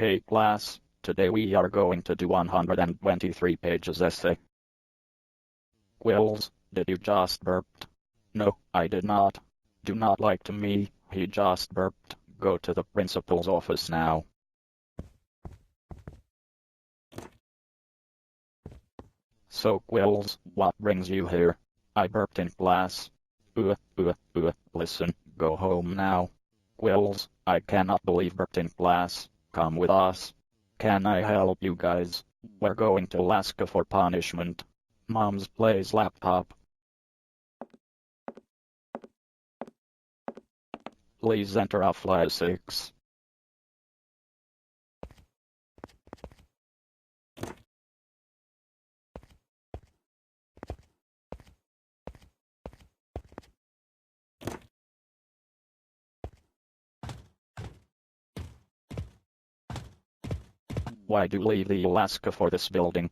Okay, class, today we are going to do 123 pages essay. Quills, did you just burp? No, I did not. Do not lie to me, he just burped. Go to the principal's office now. So Quills, what brings you here? I burped in class. Listen, go home now. Quills, I cannot believe burped in class. Come with us. Can I help you guys? We're going to Alaska for punishment. Mom's plays laptop. Please enter a flight 6. Why'd you leave the Alaska for this building?